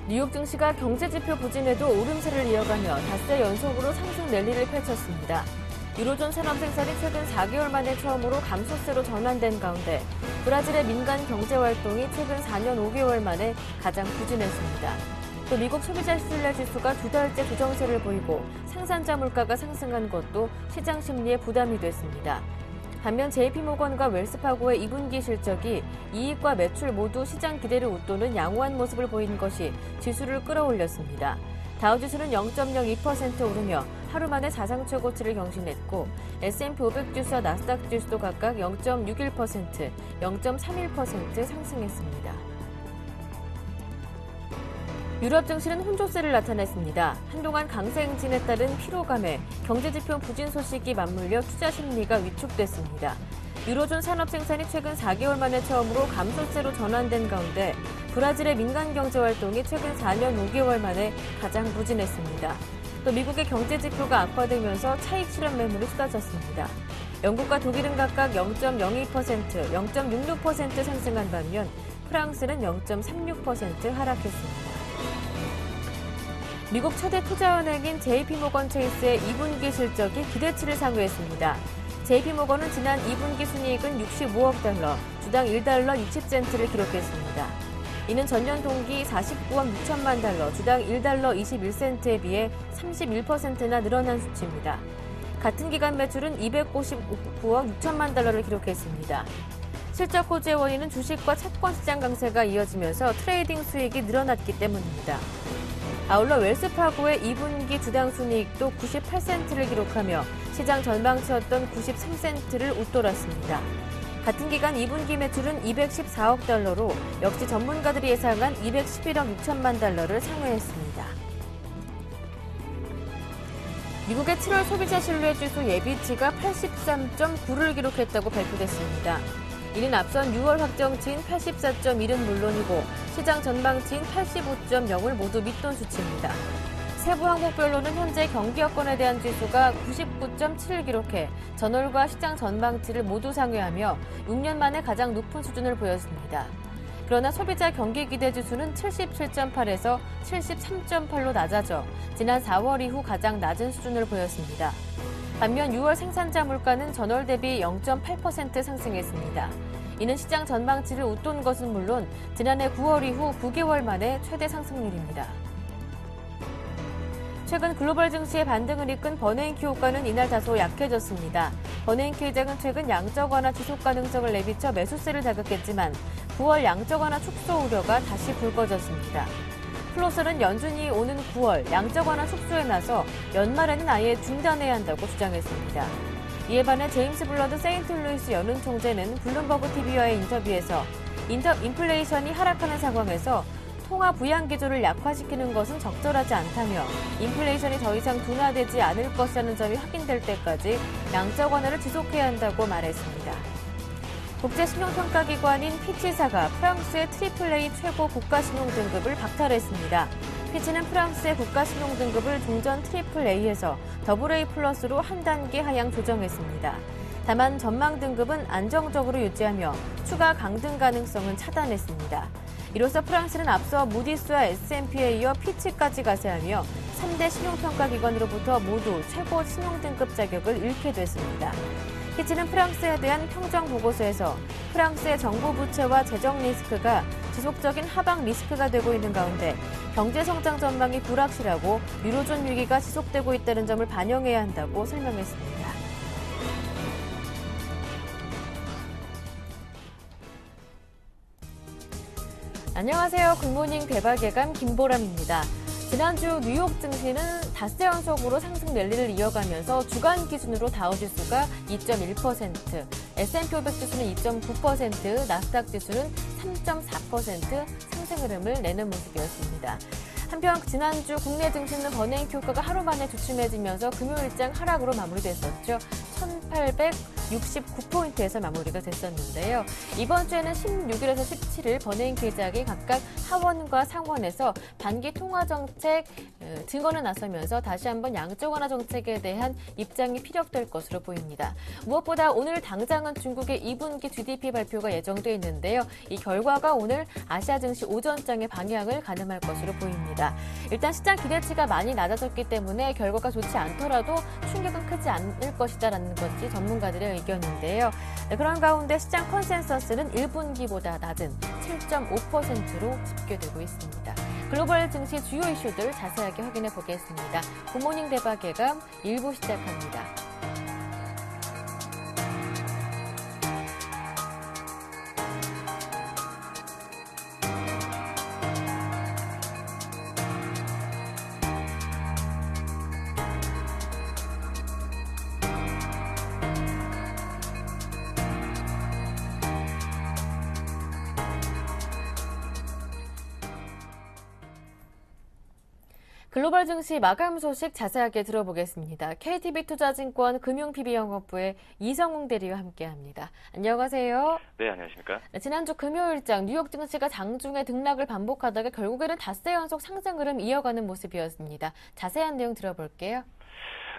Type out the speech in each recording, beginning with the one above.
뉴욕 증시가 경제지표 부진에도 오름세를 이어가며 닷새 연속으로 상승 랠리를 펼쳤습니다. 유로존 산업 생산이 최근 4개월 만에 처음으로 감소세로 전환된 가운데 브라질의 민간 경제활동이 최근 4년 5개월 만에 가장 부진했습니다. 또 미국 소비자 신뢰 지수가 2달째 조정세를 보이고 생산자 물가가 상승한 것도 시장 심리에 부담이 됐습니다. 반면 JP모건과 웰스파고의 2분기 실적이 이익과 매출 모두 시장 기대를 웃도는 양호한 모습을 보인 것이 지수를 끌어올렸습니다. 다우지수는 0.02% 오르며 하루 만에 사상 최고치를 경신했고 S&P 500 지수와 나스닥 지수도 각각 0.61%, 0.31% 상승했습니다. 유럽 증시는 혼조세를 나타냈습니다. 한동안 강세 행진에 따른 피로감에 경제지표 부진 소식이 맞물려 투자 심리가 위축됐습니다. 유로존 산업 생산이 최근 4개월 만에 처음으로 감소세로 전환된 가운데 브라질의 민간 경제활동이 최근 4년 5개월 만에 가장 부진했습니다. 또 미국의 경제지표가 악화되면서 차익 실현 매물이 쏟아졌습니다. 영국과 독일은 각각 0.02%, 0.66% 상승한 반면 프랑스는 0.36% 하락했습니다. 미국 최대 투자은행인 JP모건 체이스의 2분기 실적이 기대치를 상회했습니다. JP모건은 지난 2분기 순이익은 65억 달러, 주당 1달러 60센트를 기록했습니다. 이는 전년 동기 49억 6천만 달러, 주당 1달러 21센트에 비해 31%나 늘어난 수치입니다. 같은 기간 매출은 259억 6천만 달러를 기록했습니다. 실적 호재의 원인은 주식과 채권 시장 강세가 이어지면서 트레이딩 수익이 늘어났기 때문입니다. 아울러 웰스파고의 2분기 주당 순이익도 98센트를 기록하며 시장 전망치였던 93센트를 웃돌았습니다. 같은 기간 2분기 매출은 214억 달러로 역시 전문가들이 예상한 211억 6천만 달러를 상회했습니다. 미국의 7월 소비자 신뢰지수 예비치가 83.9를 기록했다고 발표됐습니다. 이는 앞선 6월 확정치인 84.1은 물론이고 시장 전망치인 85.0을 모두 밑돈 수치입니다. 세부 항목별로는 현재 경기 여건에 대한 지수가 99.7을 기록해 전월과 시장 전망치를 모두 상회하며 6년 만에 가장 높은 수준을 보였습니다. 그러나 소비자 경기 기대 지수는 77.8에서 73.8로 낮아져 지난 4월 이후 가장 낮은 수준을 보였습니다. 반면 6월 생산자 물가는 전월 대비 0.8% 상승했습니다. 이는 시장 전망치를 웃돈 것은 물론 지난해 9월 이후 9개월 만에 최대 상승률입니다. 최근 글로벌 증시의 반등을 이끈 버냉키 효과는 이날 다소 약해졌습니다. 버냉키 회장은 최근 양적 완화 지속 가능성을 내비쳐 매수세를 자극했지만 9월 양적 완화 축소 우려가 다시 불거졌습니다. 플로설은 연준이 오는 9월 양적 완화 축소에 나서 연말에는 아예 중단해야 한다고 주장했습니다. 이에 반해 제임스 블러드 세인트루이스 연은 총재는 블룸버그 TV와의 인터뷰에서 인플레이션이 하락하는 상황에서 통화 부양 기조를 약화시키는 것은 적절하지 않다며 인플레이션이 더 이상 둔화되지 않을 것이라는 점이 확인될 때까지 양적 완화를 지속해야 한다고 말했습니다. 국제신용평가기관인 피치사가 프랑스의 AAA 최고 국가신용등급을 박탈했습니다. 피치는 프랑스의 국가신용등급을 종전 AA에서 AA+로 한 단계 하향 조정했습니다. 다만 전망 등급은 안정적으로 유지하며 추가 강등 가능성은 차단했습니다. 이로써 프랑스는 앞서 무디스와 S&P에 이어 피치까지 가세하며 3대 신용평가기관으로부터 모두 최고 신용등급 자격을 잃게 됐습니다. 피치는 프랑스에 대한 평정보고서에서 프랑스의 정부 부채와 재정 리스크가 지속적인 하방 리스크가 되고 있는 가운데 경제성장 전망이 불확실하고 유로존 위기가 지속되고 있다는 점을 반영해야 한다고 설명했습니다. 안녕하세요. 굿모닝 대박예감 김보람입니다. 지난주 뉴욕 증시는 닷새 연속으로 상승 랠리를 이어가면서 주간 기준으로 다우지수가 2.1%, S&P 500 지수는 2.9%, 나스닥 지수는 3.4% 상승 흐름을 내는 모습이었습니다. 한편 지난주 국내 증시는 버냉키 효과가 하루 만에 주춤해지면서 금요일장 하락으로 마무리됐었죠. 1869포인트에서 마무리가 됐었는데요. 이번 주에는 16일에서 17일 버냉 계장이 각각 하원과 상원에서 반기 통화 정책 증언에 나서면서 다시 한번 양적 완화 정책에 대한 입장이 피력될 것으로 보입니다. 무엇보다 오늘 당장은 중국의 2분기 GDP 발표가 예정돼 있는데요. 이 결과가 오늘 아시아 증시 오전장의 방향을 가늠할 것으로 보입니다. 일단 시장 기대치가 많이 낮아졌기 때문에 결과가 좋지 않더라도 충격은 크지 않을 것이다라는 것이 전문가들의 의견인데요. 그런 가운데 시장 컨센서스는 1분기보다 낮은 7.5%로 집계되고 있습니다. 글로벌 증시 주요 이슈들 자세하게 확인해 보겠습니다. 굿모닝 대박 예감 1부 시작합니다. 글로벌 증시 마감 소식 자세하게 들어보겠습니다. KTB투자증권 금융PB영업부의 이성웅 대리와 함께합니다. 안녕하세요. 네, 안녕하십니까. 지난주 금요일장 뉴욕 증시가 장중에 등락을 반복하다가 결국에는 닷새 연속 상승 흐름 이어가는 모습이었습니다. 자세한 내용 들어볼게요.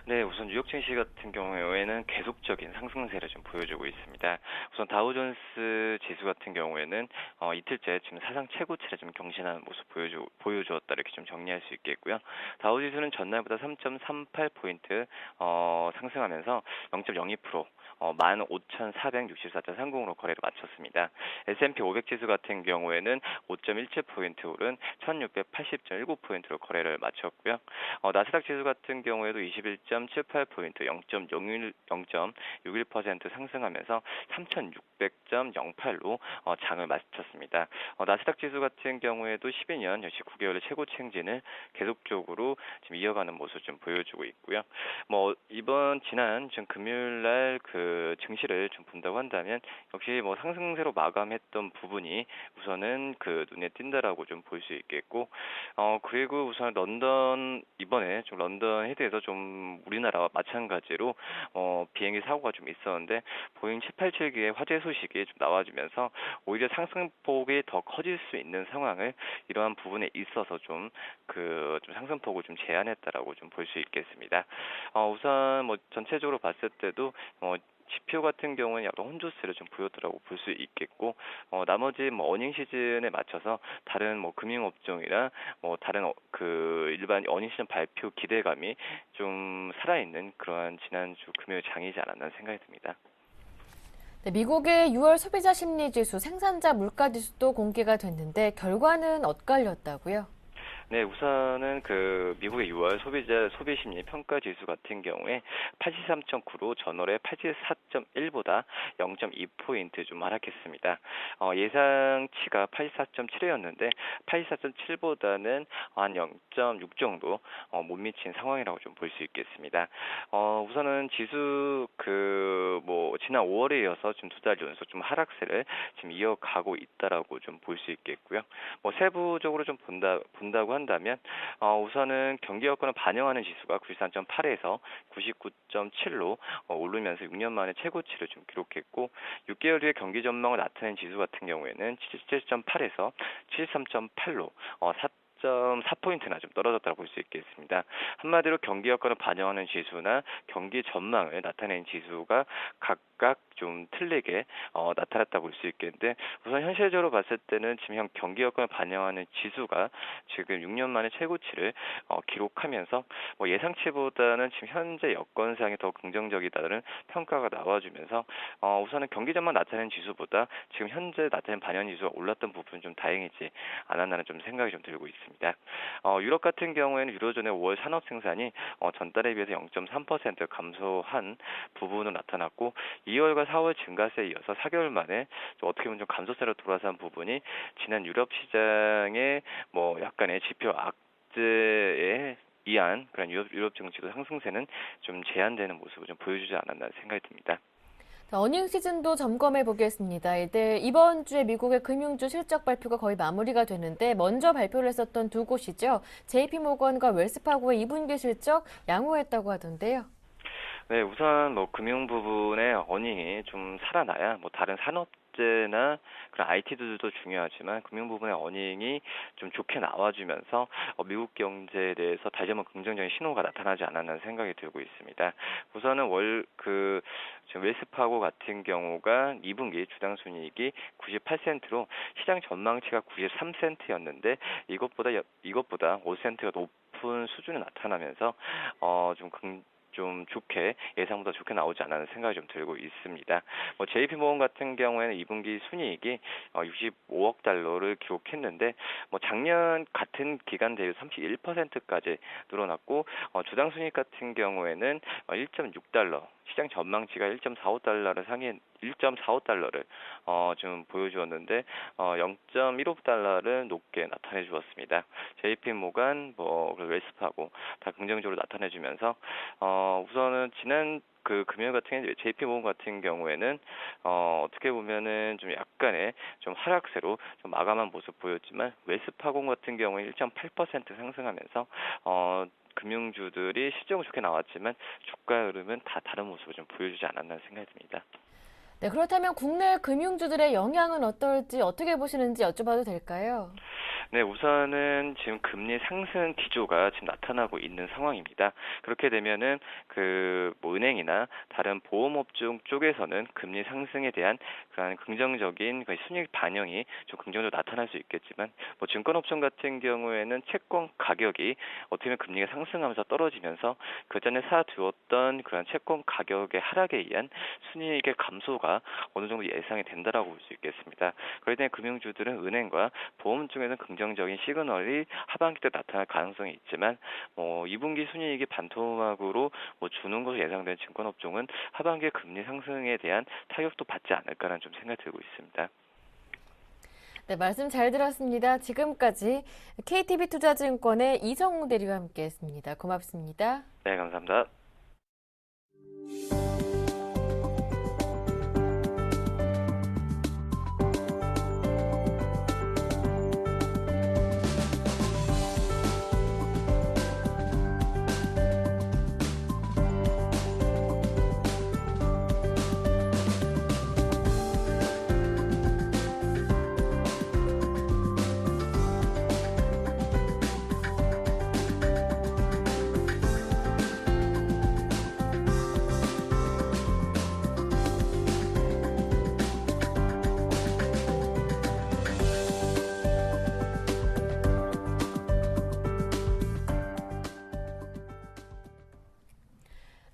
네, 우선 뉴욕 증시 같은 경우에는 계속적인 상승세를 좀 보여주고 있습니다. 우선 다우존스 지수 같은 경우에는 이틀째 지금 사상 최고치를 좀 경신하는 모습 보여주었다 이렇게 좀 정리할 수 있겠고요. 다우 지수는 전날보다 3.38포인트 상승하면서 0.02% 15,464.30으로 거래를 마쳤습니다. S&P 500 지수 같은 경우에는 5.17포인트 오른 1,680.19포인트로 거래를 마쳤고요. 나스닥 지수 같은 경우에도 21.78포인트 0.61% 상승하면서 3,600.08로 장을 마쳤습니다. 나스닥 지수 같은 경우에도 12년 역시 9개월의 최고치 행진을 계속적으로 지금 이어가는 모습 좀 보여주고 있고요. 지난 금요일날 증시를 좀 본다고 한다면 역시 상승세로 마감했던 부분이 우선은 눈에 띈다라고 좀 볼 수 있겠고, 그리고 우선 이번에 좀 런던 헤드에서 좀 우리나라와 마찬가지로 비행기 사고가 좀 있었는데 보잉 787기의 화재 소식이 좀 나와주면서 오히려 상승폭이 더 커질 수 있는 상황을 이러한 부분에 있어서 좀 상승폭을 좀 제한했다라고 좀 볼 수 있겠습니다. 우선 전체적으로 봤을 때도 지표 같은 경우는 약간 혼조세를 좀 보였더라고 볼 수 있겠고, 나머지 어닝 시즌에 맞춰서 다른 금융업종이나 다른 일반 어닝 시즌 발표 기대감이 좀 살아있는 그러한 지난주 금요일 장이지 않았나 생각이 듭니다. 네, 미국의 6월 소비자 심리지수, 생산자 물가지수도 공개가 됐는데 결과는 엇갈렸다고요? 네, 우선은 미국의 6월 소비심리 평가 지수 같은 경우에 83.9로 전월의 84.1보다 0.2포인트 좀 하락했습니다. 예상치가 84.7이었는데 84.7보다는 한 0.6 정도 못 미친 상황이라고 좀 볼 수 있겠습니다. 우선은 지수 지난 5월에 이어서 지금 2달 연속 좀 하락세를 지금 이어가고 있다라고 좀 볼 수 있겠고요. 세부적으로 좀 본다고 한다면 우선은 경기 여건을 반영하는 지수가 93.8에서 99.7로 오르면서 6년 만에 최고치를 좀 기록했고, 6개월 후에 경기 전망을 나타낸 지수 같은 경우에는 77.8에서 73.8로 4.4포인트나 좀 떨어졌다고 볼 수 있겠습니다. 한마디로 경기 여건을 반영하는 지수나 경기 전망을 나타낸 지수가 각각 좀 틀리게 나타났다고 볼 수 있겠는데, 우선 현실적으로 봤을 때는 지금 경기 여건을 반영하는 지수가 지금 6년 만에 최고치를 기록하면서 예상치보다는 지금 현재 여건상에 더 긍정적이다는 평가가 나와주면서 우선은 경기 전망 나타낸 지수보다 지금 현재 나타낸 반영 지수가 올랐던 부분은 좀 다행이지 않았나는 좀 생각이 좀 들고 있습니다. 유럽 같은 경우에는 유로존의 5월 산업 생산이 전달에 비해서 0.3% 감소한 부분으로 나타났고, 2월과 4월 증가세에 이어서 4개월 만에 어떻게 보면 좀 감소세로 돌아선 부분이 지난 유럽 시장의 약간의 지표 악재에 의한 그런 유럽 증시도 상승세는 좀 제한되는 모습을 좀 보여주지 않았나 생각이 듭니다. 어닝 시즌도 점검해 보겠습니다. 이번 주에 미국의 금융주 실적 발표가 거의 마무리가 되는데 먼저 발표를 했었던 두 곳이죠. JP모건과 웰스파고의 2분기 실적 양호했다고 하던데요. 네, 우선 뭐 금융 부분의 어닝이 좀 살아나야 뭐 다른 산업재나 그런 IT들도 중요하지만 금융 부분의 어닝이 좀 좋게 나와주면서 미국 경제에 대해서 다시 한번 긍정적인 신호가 나타나지 않았나 생각이 들고 있습니다. 우선은 지금 웰스파고 같은 경우가 2분기 주당 순이익이 98센트로 시장 전망치가 93센트였는데 이것보다 5센트가 높은 수준이 나타나면서 좀 좋게 예상보다 좋게 나오지 않았는 생각이 좀 들고 있습니다. JP모건 같은 경우에는 2분기 순이익이 65억 달러를 기록했는데 작년 같은 기간 대비 31%까지 늘어났고 주당 순이익 같은 경우에는 1.6달러 시장 전망치가 1.45달러를 좀 보여주었는데 0.15달러를 높게 나타내 주었습니다. JP모건 웰스파고 다 긍정적으로 나타내 주면서 우선은 지난 금요일 같은 경우에 JP모건 같은 경우에는 어떻게 보면은 좀 약간의 좀 하락세로 좀 마감한 모습 보였지만 웰스파고 같은 경우에 1.8% 상승하면서 금융주들이 실적은 좋게 나왔지만 주가 흐름은 다 다른 모습을 좀 보여주지 않았나 생각이 듭니다. 네, 그렇다면 국내 금융주들의 영향은 어떨지 어떻게 보시는지 여쭤봐도 될까요? 네, 우선은 지금 금리 상승 기조가 지금 나타나고 있는 상황입니다. 그렇게 되면은 은행이나 다른 보험업종 쪽에서는 금리 상승에 대한 그런 긍정적인 순이익 반영이 좀 긍정적으로 나타날 수 있겠지만 증권업종 같은 경우에는 채권 가격이 어떻게 보면 금리가 상승하면서 떨어지면서 그 전에 사두었던 그런 채권 가격의 하락에 의한 순이익의 감소가 어느 정도 예상이 된다라고 볼 수 있겠습니다. 그렇기 때문에 금융주들은 은행과 보험 쪽에는 긍정적인 시그널이 하반기 때 나타날 가능성이 있지만 2분기 순이익이 반토막으로 주는 것으로 예상된 증권업종은 하반기 금리 상승에 대한 타격도 받지 않을까라는 좀 생각이 들고 있습니다. 네, 말씀 잘 들었습니다. 지금까지 KTB투자증권의 이성우 대리와 함께했습니다. 고맙습니다. 네, 감사합니다.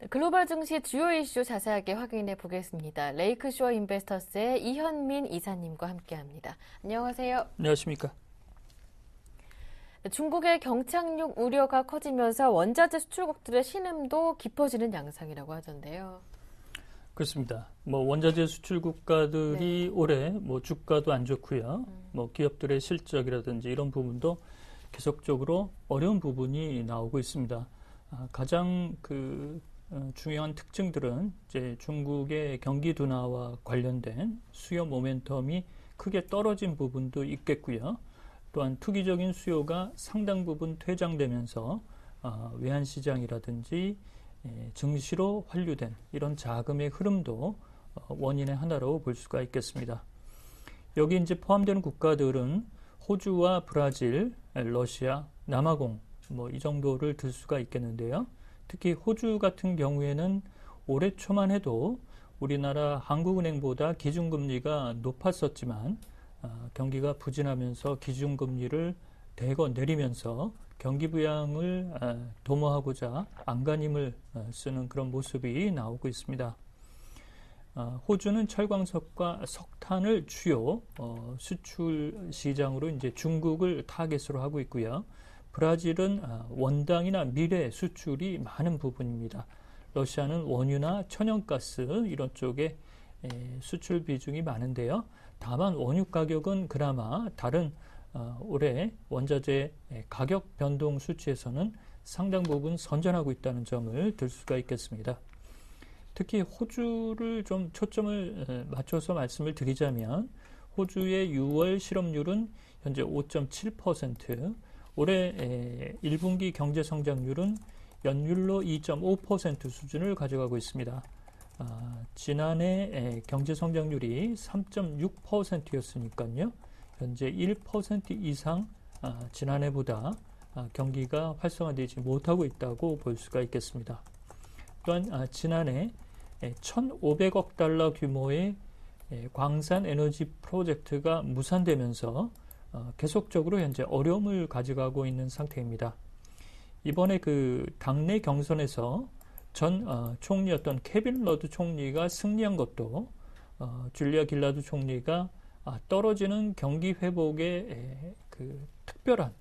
글로벌 증시 주요 이슈 자세하게 확인해 보겠습니다. 레이크쇼어 인베스터스의 이현민 이사님과 함께합니다. 안녕하세요. 안녕하십니까. 중국의 경착륙 우려가 커지면서 원자재 수출국들의 신음도 깊어지는 양상이라고 하던데요. 그렇습니다. 원자재 수출 국가들이 올해 주가도 안 좋고요. 기업들의 실적이라든지 이런 부분도 계속적으로 어려운 부분이 나오고 있습니다. 가장 중요한 특징들은 이제 중국의 경기 둔화와 관련된 수요 모멘텀이 크게 떨어진 부분도 있겠고요. 또한 투기적인 수요가 상당 부분 퇴장되면서 외환시장이라든지 증시로 환류된 이런 자금의 흐름도 원인의 하나로 볼 수가 있겠습니다. 여기 이제 포함되는 국가들은 호주와 브라질, 러시아, 남아공 이 정도를 들 수가 있겠는데요. 특히 호주 같은 경우에는 올해 초만 해도 우리나라 한국은행보다 기준금리가 높았었지만 경기가 부진하면서 기준금리를 대거 내리면서 경기 부양을 도모하고자 안간힘을 쓰는 그런 모습이 나오고 있습니다. 호주는 철광석과 석탄을 주요 수출 시장으로 이제 중국을 타겟으로 하고 있고요. 브라질은 원당이나 밀의 수출이 많은 부분입니다. 러시아는 원유나 천연가스 이런 쪽에 수출 비중이 많은데요. 다만 원유 가격은 그나마 다른 올해 원자재 가격 변동 수치에서는 상당 부분 선전하고 있다는 점을 들 수가 있겠습니다. 특히 호주를 좀 초점을 맞춰서 말씀을 드리자면 호주의 6월 실업률은 현재 5.7%, 올해 1분기 경제 성장률은 연율로 2.5% 수준을 가져가고 있습니다. 지난해 경제 성장률이 3.6%였으니까요. 현재 1% 이상 지난해보다 경기가 활성화되지 못하고 있다고 볼 수가 있겠습니다. 또한 지난해 1,500억 달러 규모의 광산 에너지 프로젝트가 무산되면서 계속적으로 현재 어려움을 가져가고 있는 상태입니다. 이번에 그 당내 경선에서 전 총리였던 케빈 러드 총리가 승리한 것도 줄리아 길라드 총리가 떨어지는 경기 회복에 그 특별한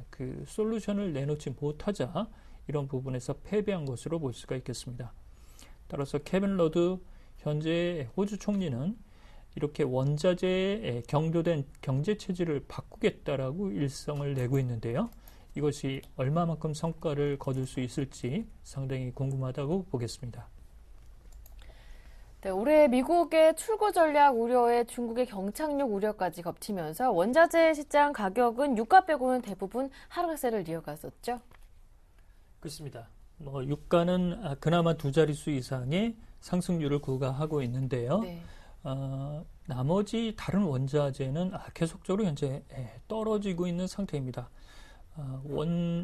그 솔루션을 내놓지 못하자 이런 부분에서 패배한 것으로 볼 수가 있겠습니다. 따라서 케빈 러드 현재 호주 총리는 이렇게 원자재에 경도된 경제 체질을 바꾸겠다라고 일성을 내고 있는데요. 이것이 얼마만큼 성과를 거둘 수 있을지 상당히 궁금하다고 보겠습니다. 네, 올해 미국의 출구 전략 우려에 중국의 경착륙 우려까지 겹치면서 원자재 시장 가격은 유가 빼고는 대부분 하락세를 이어갔었죠. 그렇습니다. 유가는 그나마 두 자릿수 이상의 상승률을 구가하고 있는데요. 네. 나머지 다른 원자재는 계속적으로 현재 떨어지고 있는 상태입니다.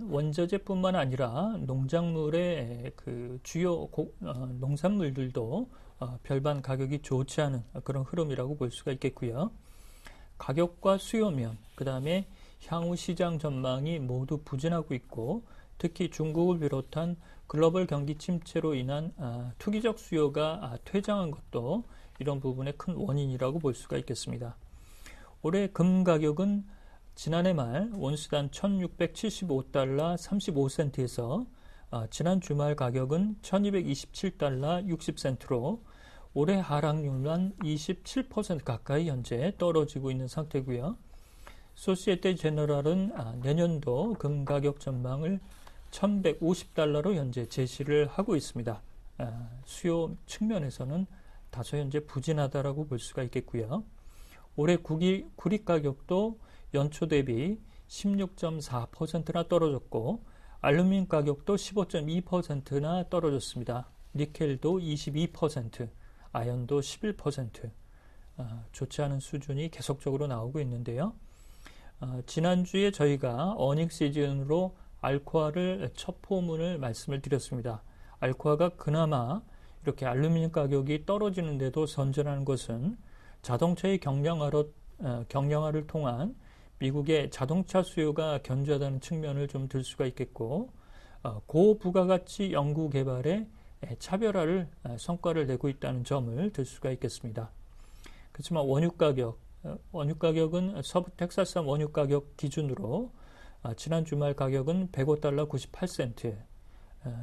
원자재뿐만 아니라 농작물의 그 주요 농산물들도 별반 가격이 좋지 않은 그런 흐름이라고 볼 수가 있겠고요. 가격과 수요면, 그 다음에 향후 시장 전망이 모두 부진하고 있고 특히 중국을 비롯한 글로벌 경기 침체로 인한 투기적 수요가 퇴장한 것도 이런 부분의 큰 원인이라고 볼 수가 있겠습니다. 올해 금 가격은 지난해 말 온수당 1,675달러 35센트에서 지난 주말 가격은 1,227달러 60센트로 올해 하락률은 27% 가까이 현재 떨어지고 있는 상태고요. 소시에테 제너럴은 내년도 금 가격 전망을 1,150달러로 현재 제시를 하고 있습니다. 수요 측면에서는 다소 현재 부진하다라고 볼 수가 있겠고요. 올해 구리 가격도 연초 대비 16.4%나 떨어졌고 알루미늄 가격도 15.2%나 떨어졌습니다. 니켈도 22%, 아연도 11%, 좋지 않은 수준이 계속적으로 나오고 있는데요. 지난주에 저희가 어닝 시즌으로 알코아를 첫 포문을 말씀을 드렸습니다. 알코아가 그나마 이렇게 알루미늄 가격이 떨어지는데도 선전하는 것은 자동차의 경량화를 통한 미국의 자동차 수요가 견조하다는 측면을 좀 들 수가 있겠고 고부가가치 연구 개발에 차별화를 성과를 내고 있다는 점을 들 수가 있겠습니다. 그렇지만 원유 가격은 서부 텍사스산 원유 가격 기준으로 지난 주말 가격은 105달러 98센트,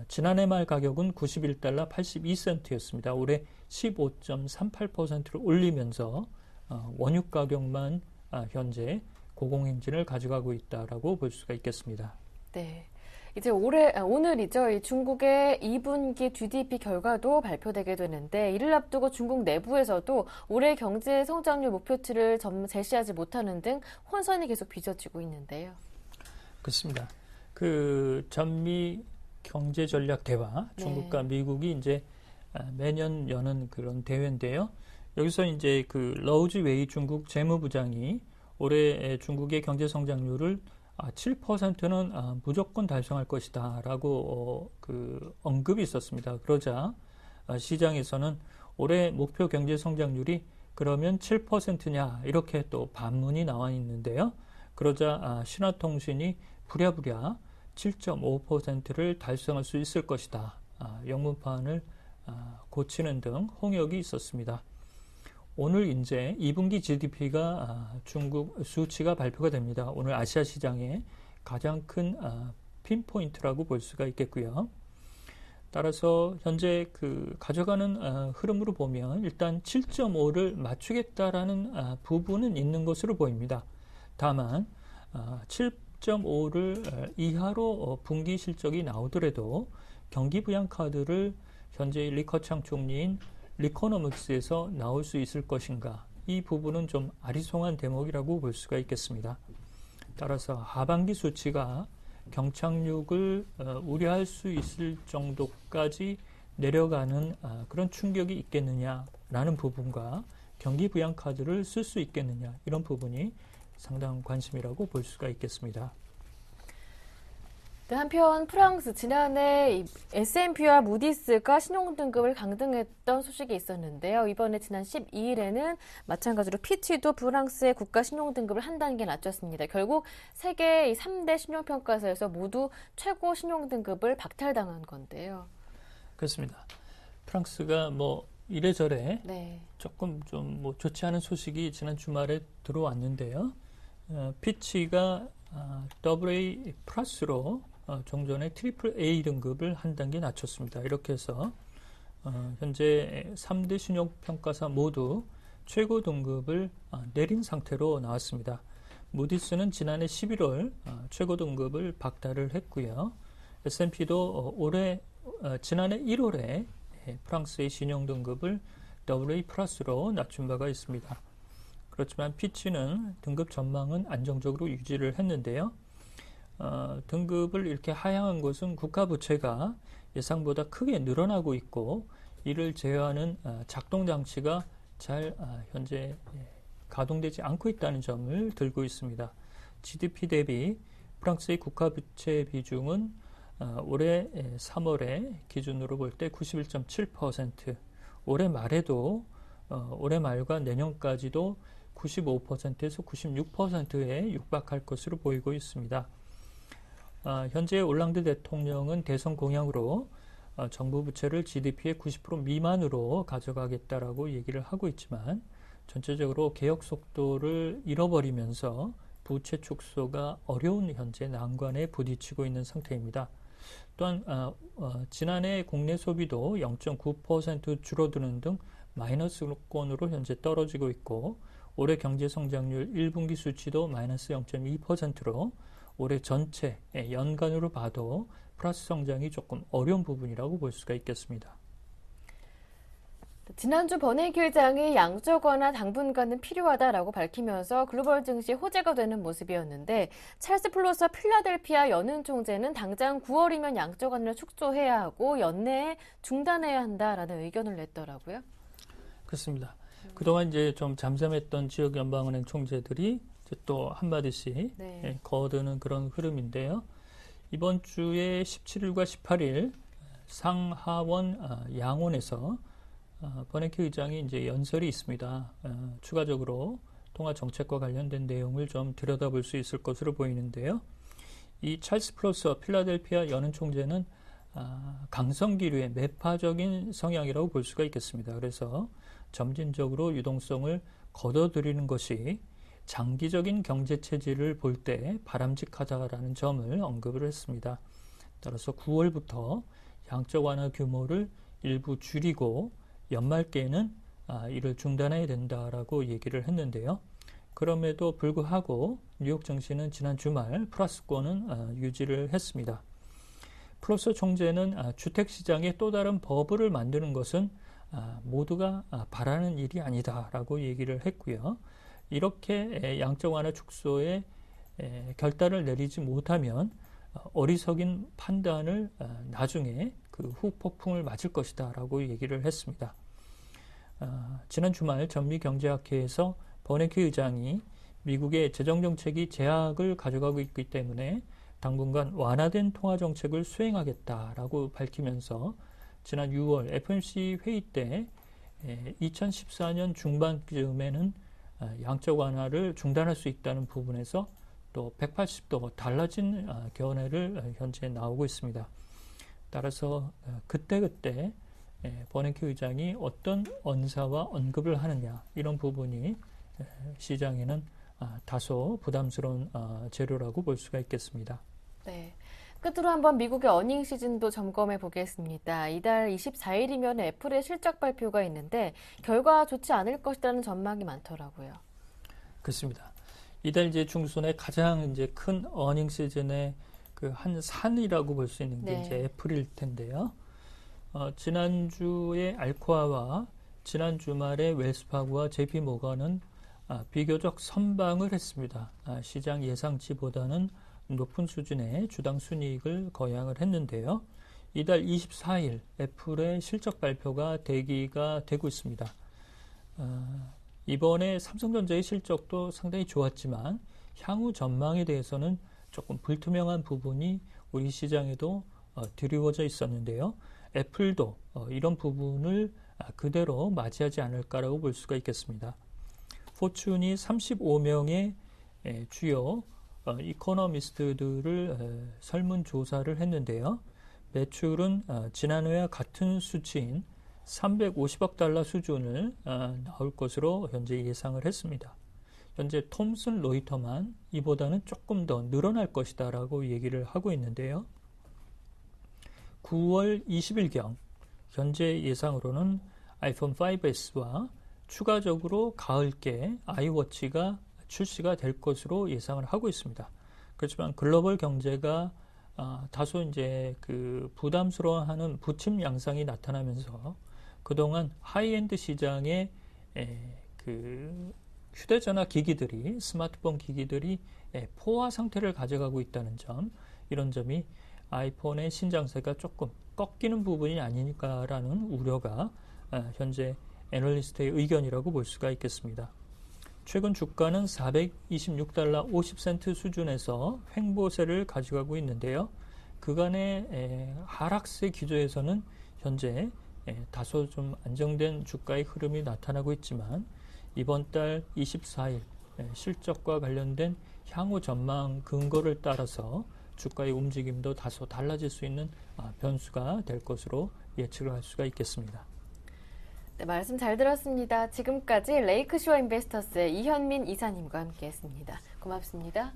지난해 말 가격은 91달러 82센트였습니다. 올해 15.38%를 올리면서 원유 가격만 현재 고공행진을 가져가고 있다라고 볼 수가 있겠습니다. 네. 이제 오늘이죠. 이 중국의 2분기 GDP 결과도 발표되게 되는데 이를 앞두고 중국 내부에서도 올해 경제 성장률 목표치를 제시하지 못하는 등 혼선이 계속 빚어지고 있는데요. 그렇습니다. 그 전미 경제 전략 대화, 중국과 미국이 이제 매년 여는 그런 대회인데요. 여기서 이제 그 러우즈 웨이 중국 재무부장이 올해 중국의 경제 성장률을 7%는 무조건 달성할 것이다라고 그 언급이 있었습니다. 그러자 시장에서는 올해 목표 경제 성장률이 그러면 7%냐 이렇게 또 반문이 나와 있는데요. 그러자 신화통신이 부랴부랴 7.5%를 달성할 수 있을 것이다. 영문판을 고치는 등 홍역이 있었습니다. 오늘 이제 2분기 GDP가 중국 수치가 발표가 됩니다. 오늘 아시아 시장의 가장 큰 핀포인트라고 볼 수가 있겠고요. 따라서 현재 그 가져가는 흐름으로 보면 일단 7.5를 맞추겠다라는 부분은 있는 것으로 보입니다. 다만 7.5를 이하로 분기 실적이 나오더라도 경기 부양 카드를 현재 리커창 총리인 리코노믹스에서 나올 수 있을 것인가, 이 부분은 좀 아리송한 대목이라고 볼 수가 있겠습니다. 따라서 하반기 수치가 경착륙을 우려할 수 있을 정도까지 내려가는 그런 충격이 있겠느냐라는 부분과 경기 부양 카드를 쓸 수 있겠느냐 이런 부분이 상당한 관심이라고 볼 수가 있겠습니다. 네, 한편 프랑스 지난해 S&P와 무디스가 신용등급을 강등했던 소식이 있었는데요. 이번에 지난 12일에는 마찬가지로 피치도 프랑스의 국가 신용등급을 한 단계 낮췄습니다. 결국 세계 3대 신용평가사에서 모두 최고 신용등급을 박탈당한 건데요. 그렇습니다. 프랑스가 이래저래 네. 조금 좀 좋지 않은 소식이 지난 주말에 들어왔는데요. 피치가 AA 플러스로 종전의 트리플 A 등급을 한 단계 낮췄습니다. 이렇게 해서 현재 3대 신용평가사 모두 최고 등급을 내린 상태로 나왔습니다. 무디스는 지난해 11월 최고 등급을 박탈을 했고요. S&P도 지난해 1월에 프랑스의 신용 등급을 AA 플러스로 낮춘 바가 있습니다. 그렇지만 피치는 등급 전망은 안정적으로 유지를 했는데요. 등급을 이렇게 하향한 것은 국가 부채가 예상보다 크게 늘어나고 있고 이를 제어하는 작동 장치가 잘 현재 가동되지 않고 있다는 점을 들고 있습니다. GDP 대비 프랑스의 국가 부채 비중은 올해 3월에 기준으로 볼 때 91.7%, 올해 말에도 올해 말과 내년까지도 95%에서 96%에 육박할 것으로 보이고 있습니다. 현재 올랑드 대통령은 대선 공약으로 정부 부채를 GDP의 90% 미만으로 가져가겠다라고 얘기를 하고 있지만 전체적으로 개혁 속도를 잃어버리면서 부채 축소가 어려운 현재 난관에 부딪히고 있는 상태입니다. 또한 지난해 국내 소비도 0.9% 줄어드는 등 마이너스권으로 현재 떨어지고 있고 올해 경제 성장률 1분기 수치도 마이너스 0.2%로 올해 전체 연간으로 봐도 플러스 성장이 조금 어려운 부분이라고 볼 수가 있겠습니다. 지난주 버냉키 의장이 양적 완화 당분간은 필요하다라고 밝히면서 글로벌 증시에 호재가 되는 모습이었는데 찰스 플로서 필라델피아 연은 총재는 당장 9월이면 양적 완화를 축소해야 하고 연내에 중단해야 한다라는 의견을 냈더라고요. 그렇습니다. 그동안 이제 좀 잠잠했던 지역 연방은행 총재들이 이제 또 한마디씩 거두는 그런 흐름인데요. 이번 주에 17일과 18일 상하원 양원에서 버냉키 의장이 이제 연설이 있습니다. 추가적으로 통화 정책과 관련된 내용을 좀 들여다볼 수 있을 것으로 보이는데요. 이 찰스 플로서 필라델피아 연은 총재는 강성기류의 매파적인 성향이라고 볼 수가 있겠습니다. 그래서 점진적으로 유동성을 걷어들이는 것이 장기적인 경제 체질을 볼 때 바람직하다라는 점을 언급을 했습니다. 따라서 9월부터 양적 완화 규모를 일부 줄이고 연말께는 이를 중단해야 된다라고 얘기를 했는데요. 그럼에도 불구하고 뉴욕 증시는 지난 주말 플러스권은 유지를 했습니다. 플로서 총재는 주택시장에 또 다른 버블을 만드는 것은 모두가 바라는 일이 아니다라고 얘기를 했고요. 이렇게 양적 완화 축소에 결단을 내리지 못하면 어리석인 판단을 나중에 그 후폭풍을 맞을 것이다라고 얘기를 했습니다. 지난 주말 전미경제학회에서 버냉키 의장이 미국의 재정정책이 제약을 가져가고 있기 때문에 당분간 완화된 통화정책을 수행하겠다라고 밝히면서 지난 6월 FOMC 회의 때 2014년 중반쯤에는 양적 완화를 중단할 수 있다는 부분에서 또 180도 달라진 견해를 현재 나오고 있습니다. 따라서 그때그때 버냉키 의장이 어떤 언사와 언급을 하느냐 이런 부분이 시장에는 다소 부담스러운 재료라고 볼 수가 있겠습니다. 네. 끝으로 한번 미국의 어닝 시즌도 점검해 보겠습니다. 이달 24일이면 애플의 실적 발표가 있는데 결과 좋지 않을 것이라는 전망이 많더라고요. 그렇습니다. 이달 이제 중순에 가장 이제 큰 어닝 시즌의 그 한 산이라고 볼 수 있는 게 이제 애플일 텐데요. 지난주에 알코아와 지난 주말에 웰스파고와 JP 모건은 비교적 선방을 했습니다. 시장 예상치보다는 높은 수준의 주당 순이익을 거양을 했는데요. 이달 24일 애플의 실적 발표가 대기가 되고 있습니다. 이번에 삼성전자의 실적도 상당히 좋았지만 향후 전망에 대해서는 조금 불투명한 부분이 우리 시장에도 드리워져 있었는데요. 애플도 이런 부분을 그대로 맞이하지 않을까라고 볼 수가 있겠습니다. 포춘이 35명의 주요 이코노미스트들을 설문조사를 했는데요. 매출은 지난해와 같은 수치인 350억 달러 수준을 나올 것으로 현재 예상을 했습니다. 현재 톰슨 로이터만 이보다는 조금 더 늘어날 것이다 라고 얘기를 하고 있는데요. 9월 20일경 현재 예상으로는 아이폰 5S와 추가적으로 가을께 아이워치가 출시가 될 것으로 예상을 하고 있습니다. 그렇지만 글로벌 경제가 다소 이제 그 부담스러워하는 부침 양상이 나타나면서 그동안 하이엔드 시장에 그 휴대전화 기기들이 스마트폰 기기들이 포화 상태를 가져가고 있다는 점, 이런 점이 아이폰의 신장세가 조금 꺾이는 부분이 아니니까라는 우려가 현재 애널리스트의 의견이라고 볼 수가 있겠습니다. 최근 주가는 426달러 50센트 수준에서 횡보세를 가져가고 있는데요. 그간의 하락세 기조에서는 현재 다소 좀 안정된 주가의 흐름이 나타나고 있지만 이번 달 24일 실적과 관련된 향후 전망 근거를 따라서 주가의 움직임도 다소 달라질 수 있는 변수가 될 것으로 예측을 할 수가 있겠습니다. 네, 말씀 잘 들었습니다. 지금까지 레이크쇼어 인베스터스의 이현민 이사님과 함께했습니다. 고맙습니다.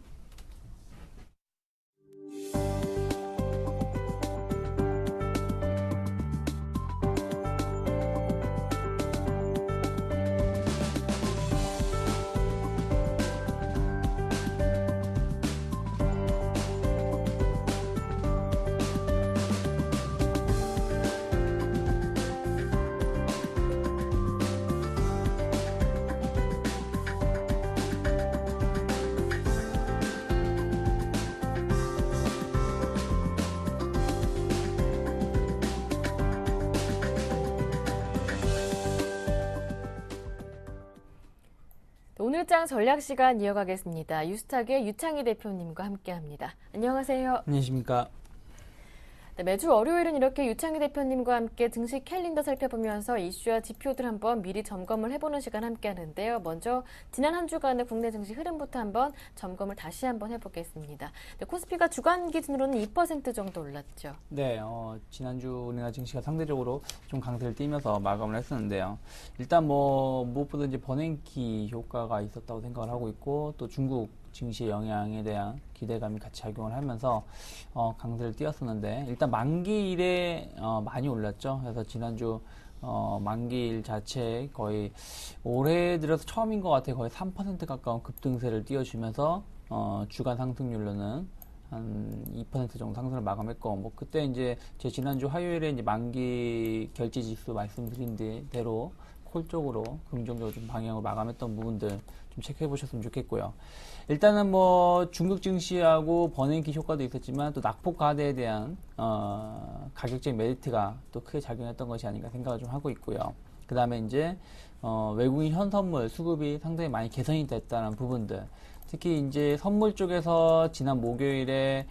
오늘장 전략시간 이어가겠습니다. 유스탁의 유창희 대표님과 함께합니다. 안녕하세요. 안녕하십니까. 네, 매주 월요일은 이렇게 유창희 대표님과 함께 증시 캘린더 살펴보면서 이슈와 지표들 한번 미리 점검을 해보는 시간 함께 하는데요. 먼저 지난 한 주간의 국내 증시 흐름부터 한번 점검을 다시 한번 해보겠습니다. 네, 코스피가 주간 기준으로는 2% 정도 올랐죠. 네, 지난주 우리나라 증시가 상대적으로 좀 강세를 띠면서 마감을 했었는데요. 일단 무엇보다 이제 버냉키 효과가 있었다고 생각을 하고 있고, 또 중국 증시의 영향에 대한 기대감이 같이 작용을 하면서 강세를 띄었었는데, 일단 만기일에 많이 올랐죠. 그래서 지난주 만기일 자체 거의 올해 들어서 처음인 것 같아요. 거의 3% 가까운 급등세를 띄워주면서 주간 상승률로는 한 2% 정도 상승을 마감했고, 그때 이제 제 지난주 화요일에 이제 만기 결제 지수 말씀드린 대로 콜 쪽으로 긍정적으로 좀 방향으로 마감했던 부분들 좀 체크해 보셨으면 좋겠고요. 일단은 중국 증시하고 버냉키 효과도 있었지만 또 낙폭 과대에 대한 가격적인 메리트가 또 크게 작용했던 것이 아닌가 생각을 좀 하고 있고요. 그 다음에 이제 외국인 현선물 수급이 상당히 많이 개선이 됐다는 부분들, 특히 이제 선물 쪽에서 지난 목요일에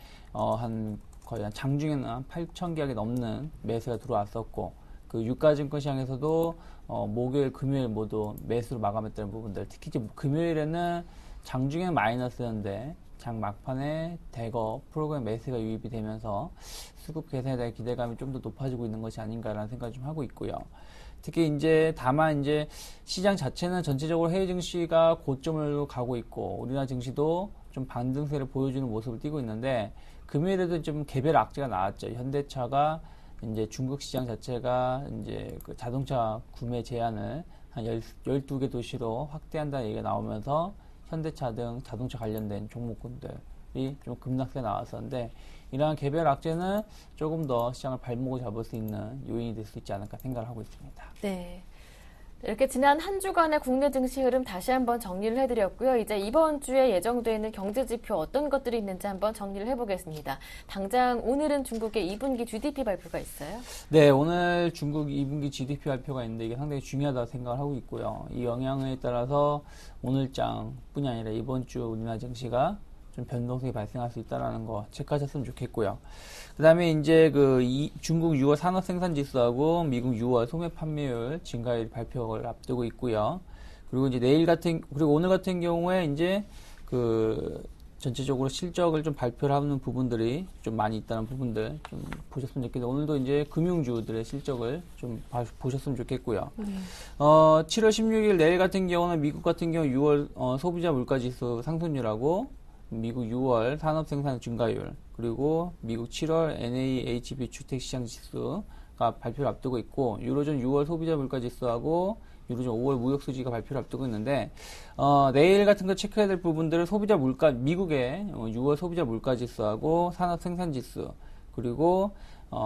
거의 장중에는 한 8,000계약이 넘는 매수가 들어왔었고, 그 유가증권 시장에서도 목요일, 금요일 모두 매수로 마감했다는 부분들, 특히 이제 금요일에는 장중에는 마이너스였는데 장 막판에 대거 프로그램 매수가 유입이 되면서 수급 개선에 대한 기대감이 좀 더 높아지고 있는 것이 아닌가라는 생각을 좀 하고 있고요. 특히 이제 다만 이제 시장 자체는 전체적으로 해외 증시가 고점을 가고 있고 우리나라 증시도 좀 반등세를 보여주는 모습을 띠고 있는데, 금요일에도 좀 개별 악재가 나왔죠. 현대차가 이제 중국 시장 자체가 이제 그 자동차 구매 제한을 한 12개 도시로 확대한다는 얘기가 나오면서 현대차 등 자동차 관련된 종목군들이 좀 급락세 나왔었는데, 이러한 개별 악재는 조금 더 시장을 발목을 잡을 수 있는 요인이 될 수 있지 않을까 생각을 하고 있습니다. 네. 이렇게 지난 한 주간의 국내 증시 흐름 다시 한번 정리를 해드렸고요. 이제 이번 주에 예정되어 있는 경제지표 어떤 것들이 있는지 한번 정리를 해보겠습니다. 당장 오늘은 중국의 2분기 GDP 발표가 있어요. 네, 오늘 중국 2분기 GDP 발표가 있는데 이게 상당히 중요하다고 생각을 하고 있고요. 이 영향에 따라서 오늘장뿐이 아니라 이번 주 우리나라 증시가 좀 변동성이 발생할 수 있다는 거 체크하셨으면 좋겠고요. 그 다음에 이제 중국 6월 산업생산지수하고 미국 6월 소매 판매율 증가율 발표를 앞두고 있고요. 그리고 이제 그리고 오늘 같은 경우에 이제 전체적으로 실적을 좀 발표를 하는 부분들이 좀 많이 있다는 부분들 좀 보셨으면 좋겠는데, 오늘도 이제 금융주들의 실적을 좀 보셨으면 좋겠고요. 7월 16일 내일 같은 경우는 미국 같은 경우 6월 소비자 물가지수 상승률하고 미국 6월 산업생산 증가율, 그리고 미국 7월 NAHB 주택시장지수가 발표를 앞두고 있고, 유로존 6월 소비자 물가지수하고 유로존 5월 무역수지가 발표를 앞두고 있는데, 내일 같은 거 체크해야 될 부분들은 미국의 6월 소비자 물가지수하고 산업생산지수, 그리고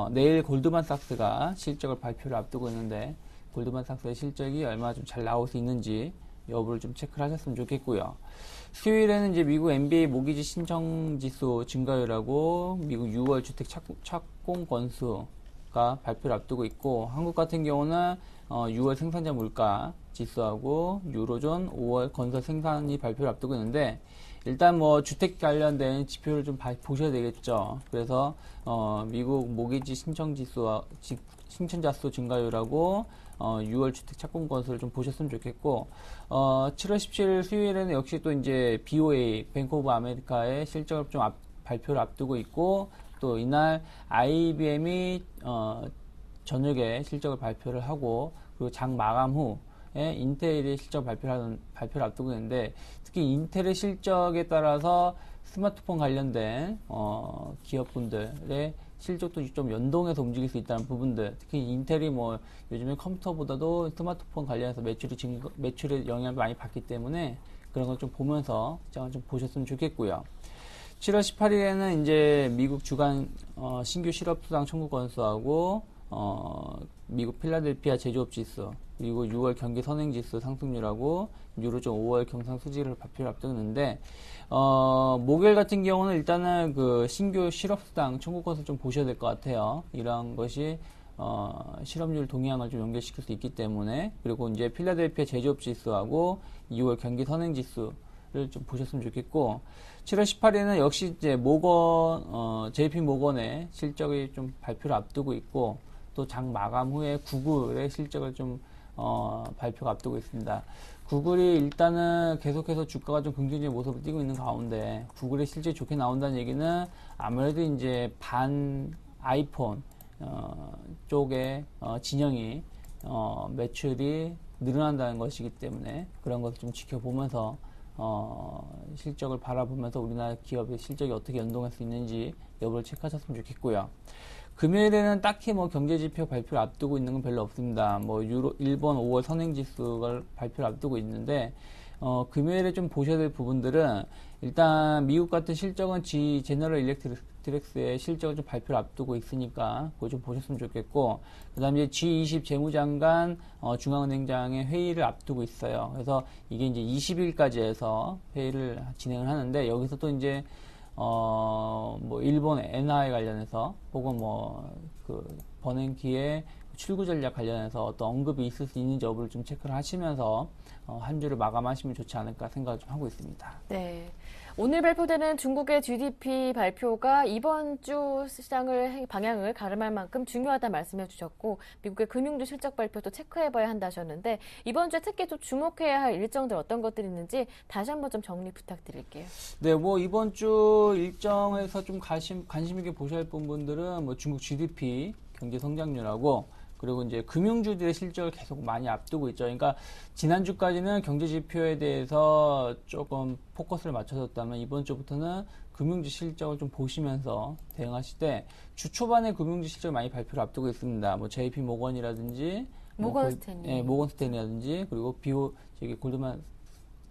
내일 골드만삭스가 실적을 발표를 앞두고 있는데, 골드만삭스의 실적이 얼마나 좀 잘 나올 수 있는지 여부를 좀 체크를 하셨으면 좋겠고요. 수요일에는 이제 미국 MBA 모기지 신청 지수 증가율하고 미국 6월 주택 착공 건수가 발표를 앞두고 있고, 한국 같은 경우는 6월 생산자 물가 지수하고 유로존 5월 건설 생산이 발표를 앞두고 있는데, 일단 뭐 주택 관련된 지표를 좀 보셔야 되겠죠. 그래서 미국 모기지 신청자 수 증가율하고 6월 주택 착공 건수를 좀 보셨으면 좋겠고, 7월 17일 수요일에는 역시 또 이제 BOA 뱅크 오브 아메리카의 실적을 좀 발표를 앞두고 있고, 또 이날 IBM이 저녁에 실적을 발표를 하고, 그리고 장 마감 후에 인텔의 실적 발표를 앞두고 있는데, 특히 인텔의 실적에 따라서 스마트폰 관련된 기업분들의 실적도 좀 연동해서 움직일 수 있다는 부분들, 특히 인텔이 뭐 요즘에 컴퓨터보다도 스마트폰 관련해서 매출의 영향을 많이 받기 때문에 그런 걸 좀 보면서 좀 보셨으면 좋겠고요. 7월 18일에는 이제 미국 주간 신규 실업수당 청구 건수하고 미국 필라델피아 제조업 지수, 그리고 6월 경기 선행 지수 상승률하고 유로존 5월 경상 수지를 발표를 앞두는데, 목요일 같은 경우는 일단은 신규 실업수당 청구 건수 좀 보셔야 될 것 같아요. 이러한 것이 실업률 동향을 좀 연결시킬 수 있기 때문에, 그리고 이제 필라델피아 제조업 지수하고 2월 경기 선행 지수를 좀 보셨으면 좋겠고, 7월 18일에는 역시 이제 JP 모건의 실적이 좀 발표를 앞두고 있고, 또 장 마감 후에 구글의 실적을 좀 발표가 앞두고 있습니다. 구글이 일단은 계속해서 주가가 좀 긍정적인 모습을 띄고 있는 가운데, 구글의 실적이 좋게 나온다는 얘기는 아무래도 이제 아이폰 쪽의 진영이 매출이 늘어난다는 것이기 때문에, 그런 것을 좀 지켜보면서 실적을 바라보면서 우리나라 기업의 실적이 어떻게 연동할 수 있는지 여부를 체크하셨으면 좋겠고요. 금요일에는 딱히 뭐 경제지표 발표를 앞두고 있는 건 별로 없습니다. 뭐 일본 5월 선행지수가 발표를 앞두고 있는데, 금요일에 좀 보셔야 될 부분들은, 일단 미국 같은 실적은 제너럴 일렉트릭스의 실적을 좀 발표를 앞두고 있으니까 그거 좀 보셨으면 좋겠고, 그 다음에 G20 재무장관 중앙은행장의 회의를 앞두고 있어요. 그래서 이게 이제 20일까지 해서 회의를 진행을 하는데, 여기서 또 이제 뭐 일본 엔화에 관련해서, 혹은 버냉키의 출구 전략 관련해서 어떤 언급이 있을 수 있는지 여부를 좀 체크를 하시면서 한 주를 마감하시면 좋지 않을까 생각을 좀 하고 있습니다. 네. 오늘 발표되는 중국의 GDP 발표가 이번 주 시장을 방향을 가름할 만큼 중요하다 말씀해 주셨고, 미국의 금융주 실적 발표도 체크해봐야 한다셨는데, 이번 주에 특히 좀 주목해야 할 일정들 어떤 것들이 있는지 다시 한번 좀 정리 부탁드릴게요. 네, 뭐 이번 주 일정에서 좀 관심 있게 보셔야 할 부분들은 뭐 중국 GDP 경제 성장률하고, 그리고 이제 금융주들의 실적을 계속 많이 앞두고 있죠. 그러니까 지난주까지는 경제 지표에 대해서 조금 포커스를 맞춰줬다면, 이번 주부터는 금융주 실적을 좀 보시면서 대응하실 때, 주 초반에 금융주 실적을 많이 발표를 앞두고 있습니다. 뭐 JP 모건이라든지 모건 스탠리라든지, 그리고 골드만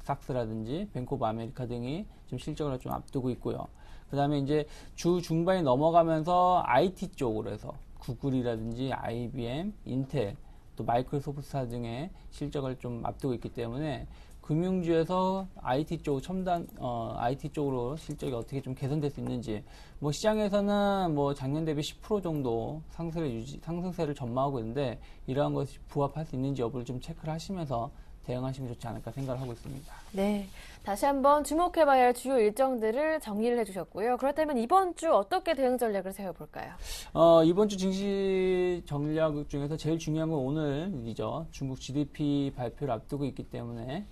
삭스라든지 뱅크 오브 아메리카 등이 좀 실적을 좀 앞두고 있고요. 그 다음에 이제 주 중반이 넘어가면서 IT 쪽으로 해서 구글이라든지 IBM, 인텔, 또 마이크로소프트사 등의 실적을 좀 앞두고 있기 때문에 금융주에서 IT 쪽 첨단 IT 쪽으로 실적이 어떻게 좀 개선될 수 있는지 뭐 시장에서는 뭐 작년 대비 10% 정도 상승세를 전망하고 있는데 이러한 것이 부합할 수 있는지 여부를 좀 체크를 하시면서 대응하시면 좋지 않을까 생각을 하고 있습니다. 네, 다시 한번 주목해봐야 할 주요 일정들을 정리를 해주셨고요. 그렇다면 이번 주 어떻게 대응 전략을 세워볼까요? 이번 주 증시 전략 중에서 제일 중요한 건 오늘이죠. 중국 GDP 발표를 앞두고 있기 때문에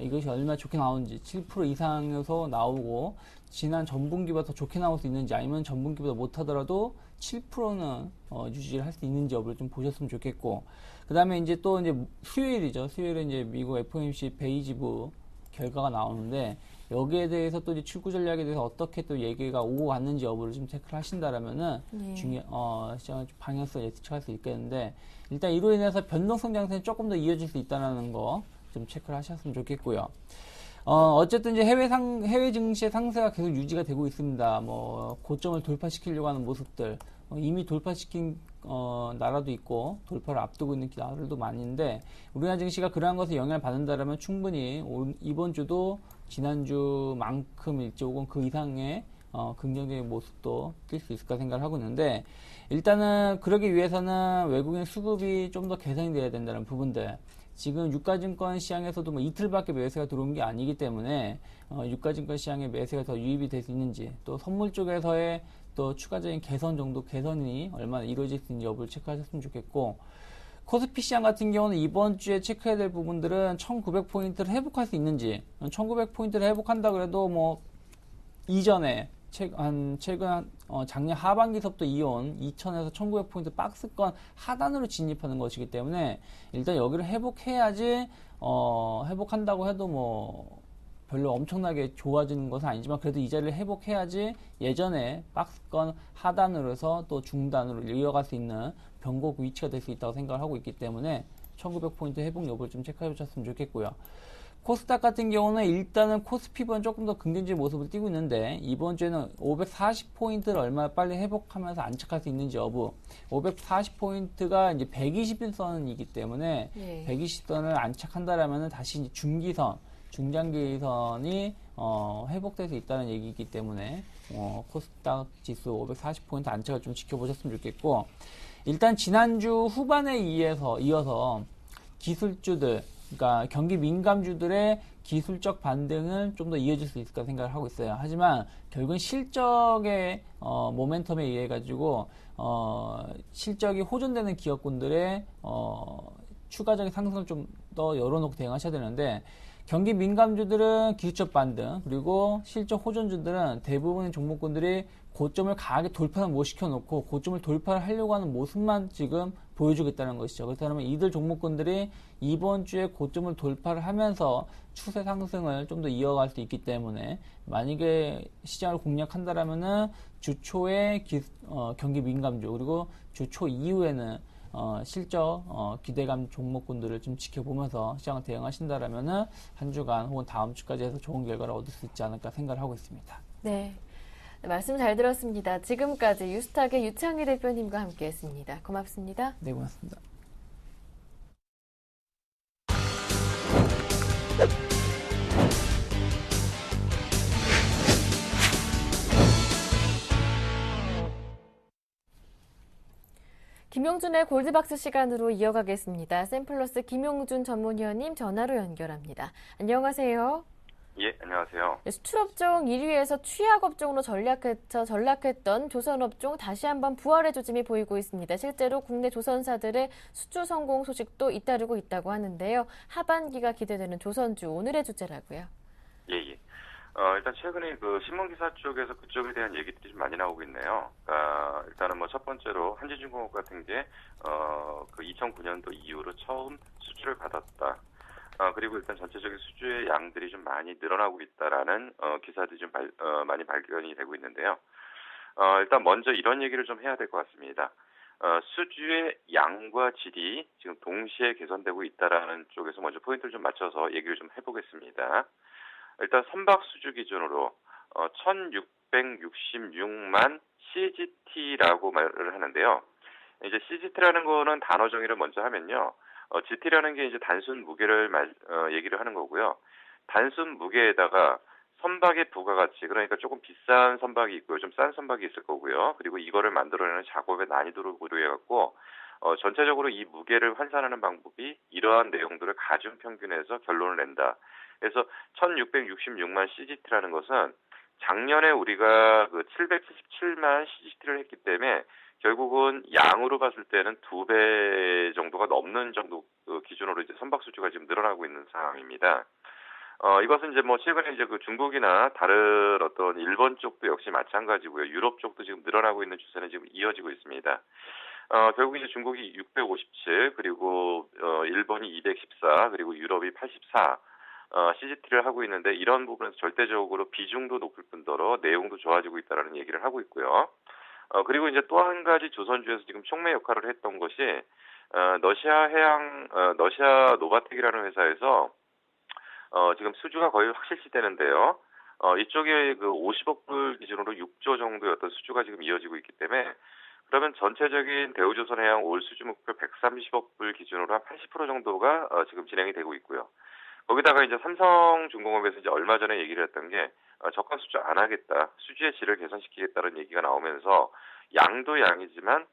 이것이 얼마나 좋게 나오는지 7% 이상에서 나오고 지난 전분기보다 더 좋게 나올 수 있는지 아니면 전분기보다 못하더라도 7%는 유지를 할 수 있는지 여부를 좀 보셨으면 좋겠고 그 다음에 이제 또 이제 수요일이죠. 수요일에 이제 미국 FOMC 베이지부 결과가 나오는데 여기에 대해서 또 이제 출구 전략에 대해서 어떻게 또 얘기가 오고 갔는지 여부를 좀 체크를 하신다라면은 시장의 방향성을 예측할 수 있겠는데 일단 이로 인해서 변동성 장세는 조금 더 이어질 수 있다는 거 좀 체크를 하셨으면 좋겠고요. 어쨌든 이제 해외 증시의 상세가 계속 유지가 되고 있습니다. 뭐 고점을 돌파시키려고 하는 모습들 이미 돌파시킨 나라도 있고 돌파를 앞두고 있는 나라들도 많은데 우리나라 증시가 그러한 것에 영향을 받는다면 충분히 이번 주도 지난주만큼일지 혹은 그 이상의 긍정적인 모습도 띌 수 있을까 생각을 하고 있는데 일단은 그러기 위해서는 외국인 수급이 좀 더 개선이 돼야 된다는 부분들 지금 유가증권 시장에서도 뭐 이틀밖에 매수가 들어온 게 아니기 때문에 유가증권 시장에 매수가 더 유입이 될 수 있는지 또 선물 쪽에서의 또 추가적인 개선이 얼마나 이루어질 수 있는지 여부를 체크하셨으면 좋겠고 코스피 시장 같은 경우는 이번 주에 체크해야 될 부분들은 1900포인트를 회복할 수 있는지 1900포인트를 회복한다 그래도 뭐 이전에 최근 작년 하반기서부터 이온 2000에서 1900포인트 박스권 하단으로 진입하는 것이기 때문에 일단 여기를 회복해야지 회복한다고 해도 뭐 별로 엄청나게 좋아지는 것은 아니지만 그래도 이 자리를 회복해야지 예전에 박스권 하단으로 해서 또 중단으로 이어갈 수 있는 변곡 위치가 될 수 있다고 생각을 하고 있기 때문에 1900포인트 회복 여부를 좀 체크해 주셨으면 좋겠고요. 코스닥 같은 경우는 일단은 코스피보다는 조금 더 긍정적인 모습을 띄고 있는데 이번 주에는 540포인트를 얼마나 빨리 회복하면서 안착할 수 있는지 여부 540포인트가 이제 120일선이기 때문에 120선을 안착한다라면 다시 이제 중장기선이 회복될 수 있다는 얘기이기 때문에 코스닥 지수 540포인트 안착을 좀 지켜보셨으면 좋겠고 일단 지난주 후반에 이어서 기술주들 그러니까 경기 민감주들의 기술적 반등은 좀 더 이어질 수 있을까 생각을 하고 있어요. 하지만 결국은 실적의 모멘텀에 의해 가지고 실적이 호전되는 기업군들의 추가적인 상승을 좀 더 열어놓고 대응하셔야 되는데 경기 민감주들은 기술적 반등 그리고 실적 호전주들은 대부분의 종목군들이 고점을 강하게 돌파를 못 시켜놓고 고점을 돌파를 하려고 하는 모습만 지금 보여주겠다는 것이죠. 그렇다면 이들 종목군들이 이번 주에 고점을 돌파를 하면서 추세 상승을 좀 더 이어갈 수 있기 때문에 만약에 시장을 공략한다라면은 주초에 경기 민감주 그리고 주초 이후에는 실적 기대감 종목군들을 좀 지켜보면서 시장을 대응하신다라면은 한 주간 혹은 다음 주까지 해서 좋은 결과를 얻을 수 있지 않을까 생각을 하고 있습니다. 네. 말씀 잘 들었습니다. 지금까지 유스탁의 유창희 대표님과 함께했습니다. 고맙습니다. 네, 고맙습니다. 김용준의 골드박스 시간으로 이어가겠습니다. 샘플러스 김용준 전문위원님 전화로 연결합니다. 안녕하세요. 예, 안녕하세요. 수출업종 1위에서 취약업종으로 전락했던 조선업종 다시 한번 부활의 조짐이 보이고 있습니다. 실제로 국내 조선사들의 수주 성공 소식도 잇따르고 있다고 하는데요. 하반기가 기대되는 조선주 오늘의 주제라고요. 예. 일단 최근에 그 신문기사 쪽에서 그쪽에 대한 얘기들이 좀 많이 나오고 있네요. 일단은 뭐 첫 번째로 한진중공업 같은 게 그 2009년도 이후로 처음 수주를 받았다. 그리고 일단 전체적인 수주의 양들이 좀 많이 늘어나고 있다라는 기사들이 좀 많이 발견이 되고 있는데요. 일단 먼저 이런 얘기를 좀 해야 될 것 같습니다. 수주의 양과 질이 지금 동시에 개선되고 있다라는 쪽에서 먼저 포인트를 좀 맞춰서 얘기를 좀 해보겠습니다. 일단 선박 수주 기준으로 1666만 CGT라고 말을 하는데요. 이제 CGT라는 거는 단어 정의를 먼저 하면요. GT라는 게 이제 단순 무게를 얘기를 하는 거고요. 단순 무게에다가 선박의 부가가치, 그러니까 조금 비싼 선박이 있고요. 좀 싼 선박이 있을 거고요. 그리고 이거를 만들어내는 작업의 난이도를 고려해갖고, 전체적으로 이 무게를 환산하는 방법이 이러한 내용들을 가중 평균해서 결론을 낸다. 그래서 1666만 CGT라는 것은 작년에 우리가 그 777만 CGT를 했기 때문에 결국은 양으로 봤을 때는 2배 정도가 넘는 정도 기준으로 이제 선박 수주가 지금 늘어나고 있는 상황입니다. 이것은 이제 뭐 최근에 이제 그 중국이나 다른 어떤 일본 쪽도 역시 마찬가지고요. 유럽 쪽도 지금 늘어나고 있는 추세는 지금 이어지고 있습니다. 결국 이제 중국이 657, 그리고 일본이 214, 그리고 유럽이 84. CGT를 하고 있는데 이런 부분에서 절대적으로 비중도 높을 뿐더러 내용도 좋아지고 있다는 얘기를 하고 있고요. 그리고 이제 또 한 가지 조선주에서 지금 촉매 역할을 했던 것이 러시아 노바텍이라는 회사에서 지금 수주가 거의 확실시되는데요. 이쪽에 그 50억 불 기준으로 6조 정도의 어떤 수주가 지금 이어지고 있기 때문에 그러면 전체적인 대우조선해양 올 수주 목표 130억 불 기준으로 한 80% 정도가 지금 진행이 되고 있고요. 거기다가 이제 삼성중공업에서 이제 얼마 전에 얘기를 했던 게 저가 수주 안 하겠다, 수주의 질을 개선시키겠다는 얘기가 나오면서 양도 양이지만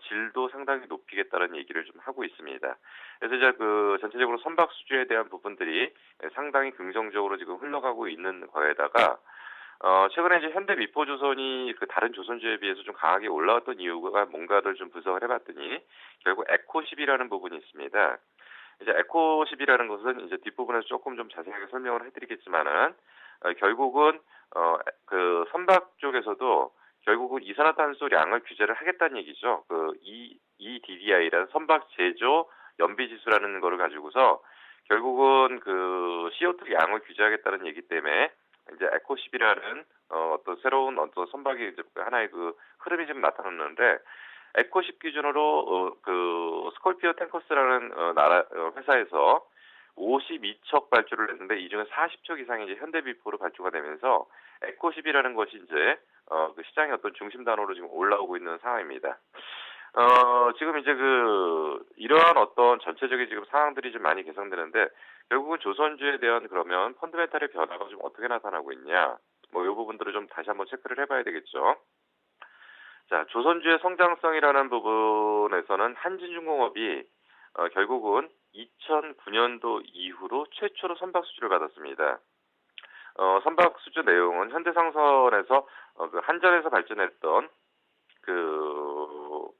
질도 상당히 높이겠다는 얘기를 좀 하고 있습니다. 그래서 이제 그 전체적으로 선박 수주에 대한 부분들이 상당히 긍정적으로 지금 흘러가고 있는 거에다가 최근에 이제 현대 미포조선이 그 다른 조선주에 비해서 좀 강하게 올라왔던 이유가 뭔가를 좀 분석을 해봤더니 결국 에코10이라는 부분이 있습니다. 이제 에코10이라는 것은 이제 뒷부분에서 조금 좀 자세하게 설명을 해드리겠지만은 결국은 그 선박 쪽에서도 결국은 이산화탄소량을 규제를 하겠다는 얘기죠. 그 EDDI라는 선박 제조 연비지수라는 거를 가지고서 결국은 그 CO2 양을 규제하겠다는 얘기 때문에 이제 에코10이라는 어떤 새로운 어떤 선박이 이제 하나의 그 흐름이 좀 나타났는데, 에코10 기준으로 그 스콜피오 탱커스라는 회사에서 52척 발주를 했는데 이 중에 40척 이상이 이제 현대비포로 발주가 되면서 에코10이라는 것이 이제 그 시장의 어떤 중심 단어로 지금 올라오고 있는 상황입니다. 지금 이제 그 이러한 어떤 전체적인 지금 상황들이 좀 많이 개선되는데, 결국은 조선주에 대한 그러면 펀드멘탈의 변화가 좀 어떻게 나타나고 있냐, 뭐 이 부분들을 좀 다시 한번 체크를 해봐야 되겠죠. 자, 조선주의 성장성이라는 부분에서는 한진중공업이 결국은 2009년도 이후로 최초로 선박 수주를 받았습니다. 선박 수주 내용은 현대상선에서 그 한전에서 발전했던 그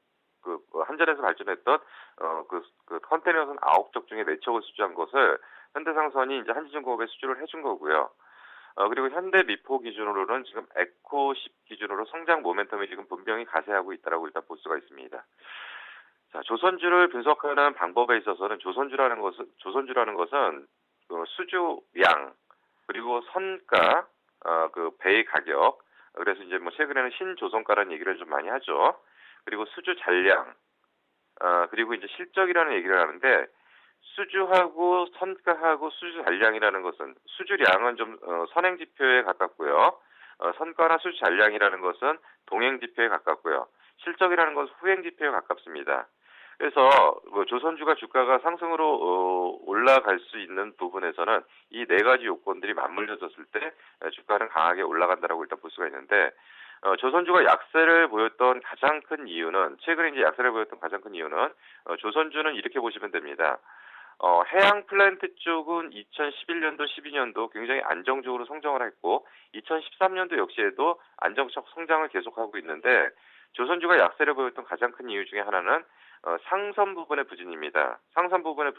컨테이너선 9척 중에 4척을 수주한 것을 현대상선이 이제 한진중공업에 수주를 해준 거고요. 그리고 현대미포 기준으로는 지금 에코10 기준으로 성장 모멘텀이 지금 분명히 가세하고 있다라고 일단 볼 수가 있습니다. 자, 조선주를 분석하는 방법에 있어서는 조선주라는 것은 그 수주량, 그리고 선가, 그 배의 가격, 그래서 이제 뭐 최근에는 신조선가라는 얘기를 좀 많이 하죠. 그리고 수주 잔량, 그리고 이제 실적이라는 얘기를 하는데, 수주하고 선가하고 수주 잔량이라는 것은, 수주량은 좀 선행 지표에 가깝고요. 선가나 수주 잔량이라는 것은 동행 지표에 가깝고요. 실적이라는 것은 후행 지표에 가깝습니다. 그래서 조선주가 주가가 상승으로 올라갈 수 있는 부분에서는 이 네 가지 요건들이 맞물려졌을 때 주가는 강하게 올라간다라고 일단 볼 수가 있는데, 조선주가 약세를 보였던 가장 큰 이유는, 최근에 이제 약세를 보였던 가장 큰 이유는 조선주는 이렇게 보시면 됩니다. 해양 플랜트 쪽은 2011년도, 12년도 굉장히 안정적으로 성장을 했고 2013년도 역시에도 안정적 성장을 계속하고 있는데, 조선주가 약세를 보였던 가장 큰 이유 중에 하나는 상선 부분의 부진입니다. 상선 부분의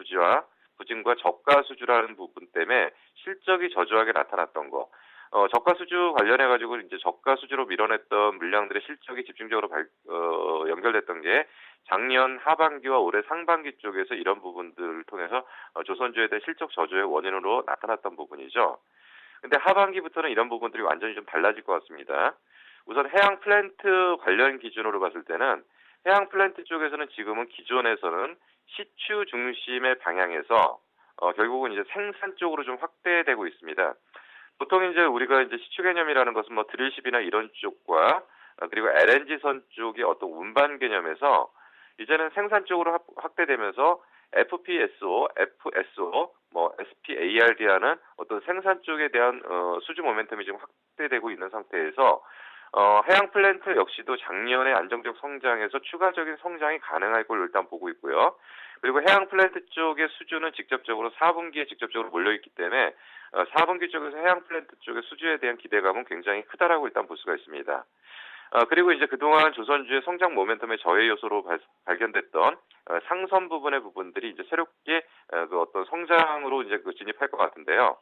부진과 저가 수주라는 부분 때문에 실적이 저조하게 나타났던 거. 저가 수주 관련해가지고 이제 저가 수주로 밀어냈던 물량들의 실적이 집중적으로 연결됐던 게 작년 하반기와 올해 상반기 쪽에서 이런 부분들을 통해서 조선주에 대한 실적 저조의 원인으로 나타났던 부분이죠. 근데 하반기부터는 이런 부분들이 완전히 좀 달라질 것 같습니다. 우선 해양 플랜트 관련 기준으로 봤을 때는 해양 플랜트 쪽에서는 지금은 기존에서는 시추 중심의 방향에서 결국은 이제 생산 쪽으로 좀 확대되고 있습니다. 보통 이제 우리가 이제 시추 개념이라는 것은 뭐 드릴십이나 이런 쪽과 그리고 LNG선 쪽의 어떤 운반 개념에서 이제는 생산 쪽으로 확대되면서 FPSO, FSO, SPARD라는 어떤 생산 쪽에 대한 수주 모멘텀이 지금 확대되고 있는 상태에서 해양 플랜트 역시도 작년에 안정적 성장에서 추가적인 성장이 가능할 걸로 일단 보고 있고요. 그리고 해양 플랜트 쪽의 수주는 직접적으로 4분기에 직접적으로 몰려있기 때문에 4분기 쪽에서 해양 플랜트 쪽의 수주에 대한 기대감은 굉장히 크다라고 일단 볼 수가 있습니다. 그리고 이제 그동안 조선주의 성장 모멘텀의 저해 요소로 발견됐던 상선 부분의 부분들이 이제 새롭게 그 어떤 성장으로 이제 진입할 것 같은데요.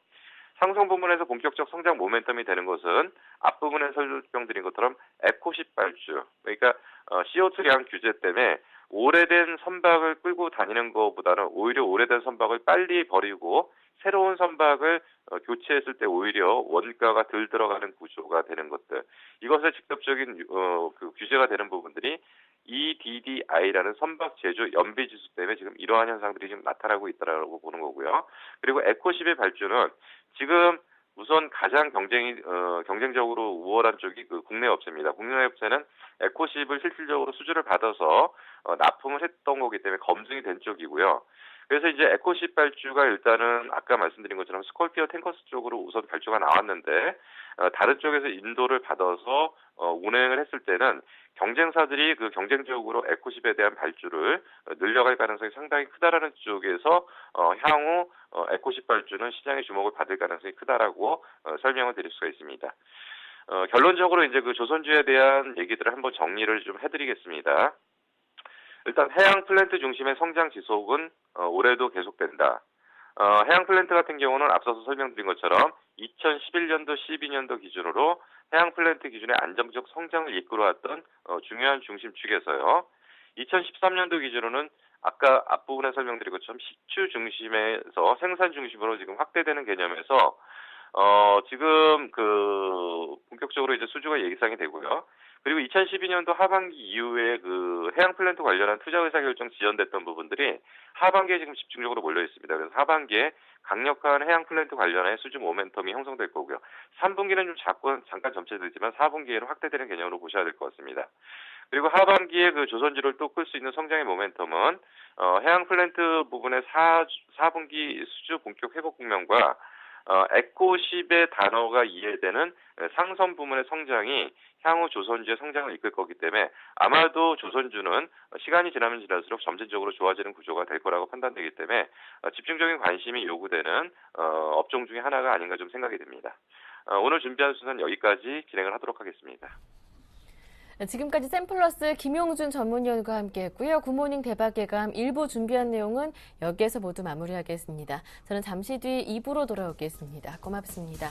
상선 부분에서 본격적 성장 모멘텀이 되는 것은 앞부분에 설명드린 것처럼 에코10 발주, 그러니까 CO2량 규제 때문에 오래된 선박을 끌고 다니는 것보다는 오히려 오래된 선박을 빨리 버리고 새로운 선박을 교체했을 때 오히려 원가가 덜 들어가는 구조가 되는 것들, 이것의 직접적인 그 규제가 되는 부분들이 EDDI라는 선박 제조 연비 지수 때문에 지금 이러한 현상들이 지금 나타나고 있다라고 보는 거고요. 그리고 에코10의 발주는 지금 우선 가장 경쟁적으로 우월한 쪽이 그 국내 업체입니다. 국내 업체는 에코10을 실질적으로 수주를 받아서 납품을 했던 거기 때문에 검증이 된 쪽이고요. 그래서 이제 에코10 발주가 일단은 아까 말씀드린 것처럼 스콜피오 탱커스 쪽으로 우선 발주가 나왔는데 다른 쪽에서 인도를 받아서 운행을 했을 때는 경쟁사들이 그 경쟁적으로 에코10에 대한 발주를 늘려갈 가능성이 상당히 크다라는 쪽에서 향후 에코10 발주는 시장의 주목을 받을 가능성이 크다라고 설명을 드릴 수가 있습니다. 결론적으로 이제 그 조선주에 대한 얘기들을 한번 정리를 좀 해드리겠습니다. 일단 해양 플랜트 중심의 성장 지속은 올해도 계속된다. 해양 플랜트 같은 경우는 앞서서 설명드린 것처럼 2011년도, 12년도 기준으로 해양 플랜트 기준의 안정적 성장을 이끌어왔던 중요한 중심축에서요. 2013년도 기준으로는 아까 앞부분에 설명드린 것처럼 식추 중심에서 생산 중심으로 지금 확대되는 개념에서 지금 그 본격적으로 이제 수주가 예상이 되고요. 그리고 2012년도 하반기 이후에 그 해양 플랜트 관련한 투자 의사 결정 지연됐던 부분들이 하반기에 지금 집중적으로 몰려 있습니다. 그래서 하반기에 강력한 해양 플랜트 관련한 수주 모멘텀이 형성될 거고요. 3분기는 좀 잠깐 점체되지만 4분기에는 확대되는 개념으로 보셔야 될 것 같습니다. 그리고 하반기에 그 조선주를 또 끌 수 있는 성장의 모멘텀은 해양 플랜트 부분의 4분기 수주 본격 회복 국면과 에코10의 단어가 이해되는 상선 부문의 성장이 향후 조선주의 성장을 이끌 거기 때문에 아마도 조선주는 시간이 지나면 지날수록 점진적으로 좋아지는 구조가 될 거라고 판단되기 때문에 집중적인 관심이 요구되는 업종 중에 하나가 아닌가 좀 생각이 듭니다. 오늘 준비한 순서는 여기까지 진행을 하도록 하겠습니다. 지금까지 샘플러스 김용준 전문위원과 함께했고요. 굿모닝 대박예감 1부 준비한 내용은 여기에서 모두 마무리하겠습니다. 저는 잠시 뒤 2부로 돌아오겠습니다. 고맙습니다.